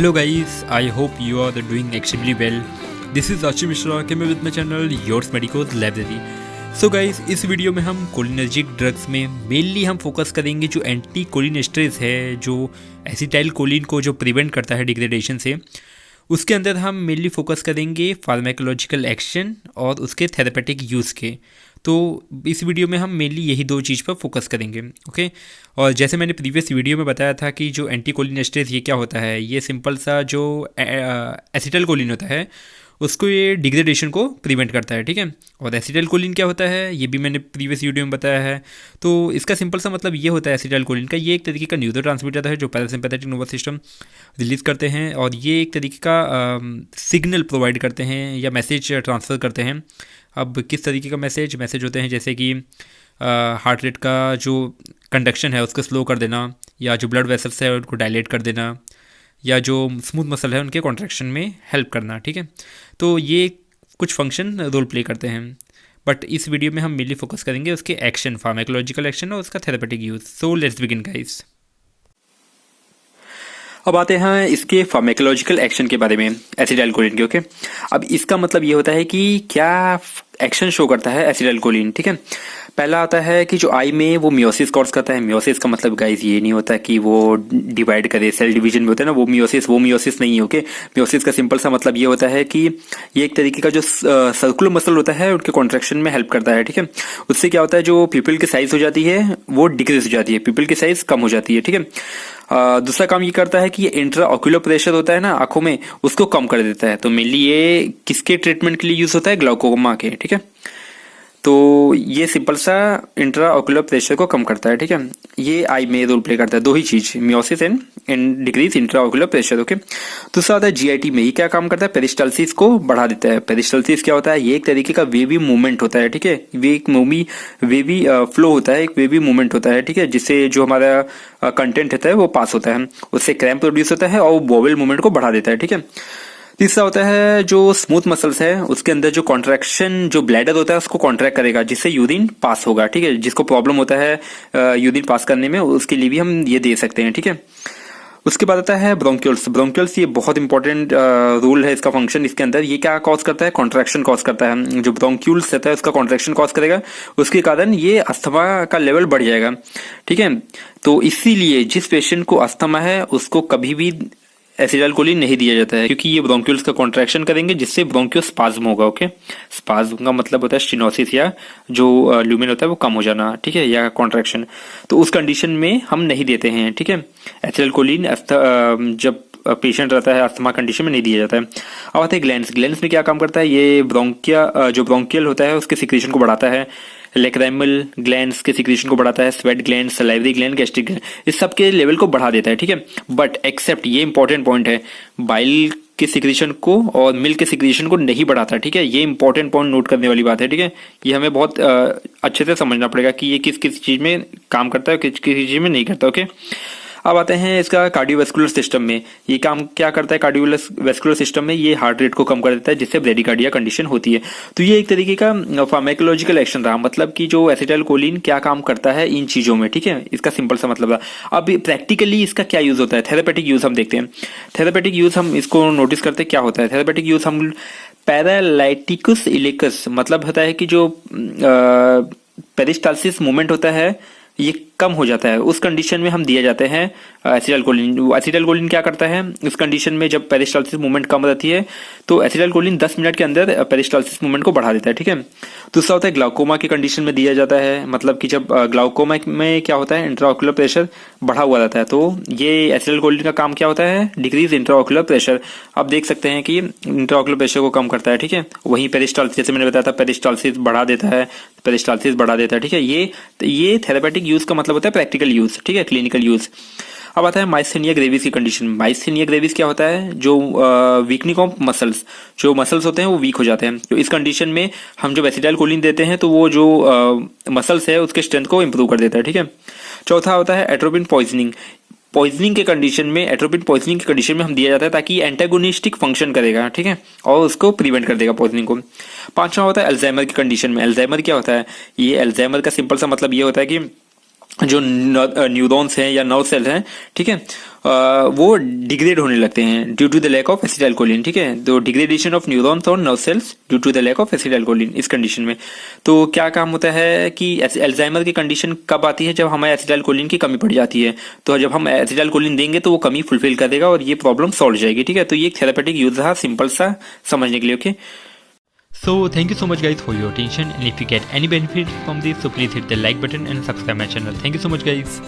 Hello guys, I hope you are doing extremely well. This is Archie Mishra, came with my channel Yours Medico's Library. So guys, इस video में हम cholinergic drugs में mainly हम focus करेंगे जो anti कोलिनेस्टरेज है, जो acetyl choline को जो प्रिवेंट करता है डिग्रेडेशन से, उसके अंदर हम मेनली फोकस करेंगे फार्माकोलॉजिकल एक्शन और उसके थेरेपेटिक यूज़ के। तो इस वीडियो में हम मेनली यही दो चीज़ पर फोकस करेंगे, ओके। और जैसे मैंने प्रीवियस वीडियो में बताया था कि जो एंटी कोलिनेस्टरेज ये क्या होता है, ये सिंपल सा जो एसिटाइल कोलिन होता है उसको ये डिग्रेडेशन को प्रिवेंट करता है, ठीक है। और एसिटाइल कोलिन क्या होता है ये भी मैंने प्रीवियस वीडियो में बताया है। तो इसका सिंपल सा मतलब ये होता है एसिटाइल कोलिन का, ये एक तरीके का न्यूरोट्रांसमीटर है जो पैरासिम्पैथेटिक नर्वस सिस्टम रिलीज़ करते हैं, और ये एक तरीके का सिग्नल प्रोवाइड करते हैं या मैसेज ट्रांसफ़र करते हैं। अब किस तरीके का मैसेज होते हैं, जैसे कि हार्ट रेट का जो कंडक्शन है उसको स्लो कर देना, या जो ब्लड वेसल्स है उनको डायलेट कर देना, या जो स्मूथ मसल है उनके कॉन्ट्रैक्शन में हेल्प करना, ठीक है। तो ये कुछ फंक्शन रोल प्ले करते हैं, बट इस वीडियो में हम मेनली फोकस करेंगे उसके एक्शन, फार्माकोलॉजिकल एक्शन और उसका therapeutic use. So let's begin guys. अब आते हैं इसके फार्माकोलॉजिकल एक्शन के बारे में, एसिटाइल कोलिन के, ओके। अब इसका मतलब ये होता है कि क्या एक्शन शो करता है एसिटाइल कोलिन, ठीक है। पहला आता है कि जो आई में वो मियोसिस कॉज करता है। मियोसिस का मतलब गाइस ये नहीं होता कि वो डिवाइड करे, सेल डिवीजन में होता है ना वो मियोसिस नहीं है, ओके। मियोसिस का सिंपल सा मतलब ये होता है कि ये एक तरीके का जो सर्कुलर मसल होता है उनके कॉन्ट्रैक्शन में हेल्प करता है, ठीक है। उससे क्या होता है, जो पीपल की साइज हो जाती है वो डिक्रीज हो जाती है, पीपल की साइज कम हो जाती है, ठीक है। दूसरा काम ये करता है कि ये इंट्रा ऑक्यूलर प्रेशर होता है ना आंखों में, उसको कम कर देता है। तो मेनली ये किसके ट्रीटमेंट के लिए यूज होता है, ग्लाउकोमा के, ठीक है। तो ये सिंपल सा इंट्रा ऑक्यूलर प्रेशर को कम करता है, ठीक है। ये आई में रोल प्ले करता है, दो ही चीज, meiosis and decrease intra ocular pressure, okay. दूसरा आता है जीआईटी में, ये क्या काम करता है, पेरिस्टाल्सिस को बढ़ा देता है। पेरिस्टाल्सिस क्या होता है, ये एक तरीके का वेवी मूवमेंट होता है, ठीक है। ये एक वेवी फ्लो होता है, एक वेवी मूवमेंट होता है, ठीक है, जिससे जो हमारा कंटेंट होता है वो पास होता है, उससे क्रैम्प प्रोड्यूस होता है और बॉवेल मूवमेंट को बढ़ा देता है, ठीक है। तीसरा होता है जो स्मूथ मसल्स है उसके अंदर जो कॉन्ट्रैक्शन, जो ब्लैडर होता है उसको कॉन्ट्रैक्ट करेगा, जिससे यूरिन पास होगा, ठीक है। जिसको प्रॉब्लम होता है यूरिन पास करने में, उसके लिए भी हम ये दे सकते हैं, ठीक है। उसके बाद आता है ब्रोंक्यूल्स, ये बहुत इंपॉर्टेंट रूल है इसका फंक्शन इसके अंदर। ये क्या कॉज करता है, कॉन्ट्रैक्शन कॉज करता है। जो ब्रोंक्यूल्स रहता है उसका कॉन्ट्रैक्शन कॉज करेगा, उसके कारण ये अस्थमा का लेवल बढ़ जाएगा, ठीक है। तो इसीलिए जिस पेशेंट को अस्थमा है उसको कभी भी एसिटाइल कोलिन नहीं दिया जाता है, क्योंकि ये ब्रोंक्यूल्स का कॉन्ट्रैक्शन करेंगे जिससे ब्रोंकियोस्पाज्म होगा, ओके। स्पाज्म का मतलब होता है स्टेनोसिस, या जो ल्यूमेन होता है वो कम हो जाना, ठीक है, या कॉन्ट्रैक्शन। तो उस कंडीशन में हम नहीं देते हैं, ठीक है। एसिटाइल कोलिन जब पेशेंट रहता है अस्थमा कंडीशन में नहीं दिया जाता है। अब आते हैं ग्लैंड्स में क्या काम करता है, ये जो ब्रोंकियल होता है उसके सिक्रेशन को बढ़ाता है, लेक्राइमल ग्लैंड्स के सिक्रेशन को बढ़ाता है, sweat gland, salivary gland, gastric gland, इस सब के लेवल को बढ़ा देता है, ठीक है। बट एक्सेप्ट, ये इंपॉर्टेंट पॉइंट है, बाइल के सिक्रेशन को और मिल्क के सिक्रेशन को नहीं बढ़ाता, ठीक है। ये इंपॉर्टेंट पॉइंट नोट करने वाली बात है, ठीक है। ये हमें बहुत अच्छे से समझना पड़ेगा कि ये किस किस चीज में काम करता है, किस किस चीज में नहीं करता, ओके। अब आते हैं इसका कार्डियोवैस्कुलर सिस्टम में, ये काम क्या करता है कार्डियोवैस्कुलर सिस्टम में, ये हार्ट रेट को कम कर देता है जिससे ब्रेडिकार्डिया कंडीशन होती है। तो ये एक तरीके का फार्माकोलॉजिकल एक्शन रहा, मतलब कि जो एसिटाइल कोलिन क्या काम करता है इन चीजों में, ठीक है। इसका सिंपल सा मतलब रहा। अब प्रैक्टिकली इसका क्या यूज होता है, थेरेपेटिक यूज हम देखते हैं। थेरेपेटिक यूज हम इसको नोटिस करते हैं क्या होता है। थेरेपेटिक यूज हम पैरालाइटिकुस इलेकस, मतलब होता है कि जो पेरिस्टाल्सिस मूवमेंट होता है ये कम हो जाता है, उस कंडीशन में हम दिए जाते हैं एसिटाइल कोलिन। एसिटाइल कोलिन क्या करता है इस कंडीशन में, जब पेरिस्टाल्सिस मूवमेंट कम रहती है तो एसिटाइल कोलिन 10 मिनट के अंदर पेरिस्टाल्सिस मूवमेंट को बढ़ा देता है, ठीक है। दूसरा होता है ग्लाउकोमा की कंडीशन में दिया जाता है, मतलब कि जब ग्लाउकोमा में क्या होता है, इंट्राऑक्यूलर प्रेशर बढ़ा हुआ रहता है, तो ये एसिटाइल कोलिन का काम क्या होता है, डिक्रीज इंट्राऑक्यूलर प्रेशर। आप देख सकते हैं कि इंट्राऑक्यूलर प्रेशर को कम करता है, ठीक है। वहीं पेरिस्टाल्सिस, जैसे मैंने बताया था, पेरिस्टाल्सिस बढ़ा देता है, ठीक है। ये थेरेपेटिक यूज का मतलब होता है प्रैक्टिकल यूज, ठीक है, क्लिनिकल यूज। अब आता है माइस्थेनिया ग्रेविस की कंडीशन। माइस्थेनिया ग्रेविस क्या होता है, जो वीकनिंग ऑफ मसल्स, जो मसल्स होते हैं वो वीक हो जाते हैं। तो इस कंडीशन में हम जब एसिटाइल कोलिन देते हैं तो वो जो मसल्स है उसके स्ट्रेंथ को इंप्रूव कर देता है, ठीक है। चौथा होता है एट्रोपिन पॉइजनिंग के कंडीशन में, एट्रोपिन पॉइजनिंग के कंडीशन में हम दिया जाता है ताकि एंटागोनिस्टिक फंक्शन करेगा, ठीक है, और उसको प्रिवेंट कर देगा पॉइजनिंग को। पांचवा होता है अल्जाइमर की कंडीशन में। अल्जाइमर क्या होता है, ये अल्जाइमर का सिंपल सा मतलब ये होता है कि जो न्यूरॉन्स हैं या नर्व सेल हैं, ठीक है, वो डिग्रेड होने लगते हैं due to the lack of acetylcholine, ठीक है। तो डिग्रेडेशन ऑफ न्यूरॉन्स और nerve cells due to the lack of acetylcholine इस कंडीशन में। तो क्या काम होता है कि अल्जाइमर की कंडीशन कब आती है, जब हमें एसिटाइलकोलिन की कमी पड़ जाती है। तो जब हम एसिटाइलकोलिन देंगे तो वो कमी फुलफिल कर देगा और ये प्रॉब्लम सॉल्व हो जाएगी, ठीक है। तो ये एक थेरापेटिक यूज था, सिंपल सा समझने के लिए, okay. So thank you so much guys for your attention, and if you get any benefit from this, so please hit the like button and subscribe my channel. Thank you so much guys.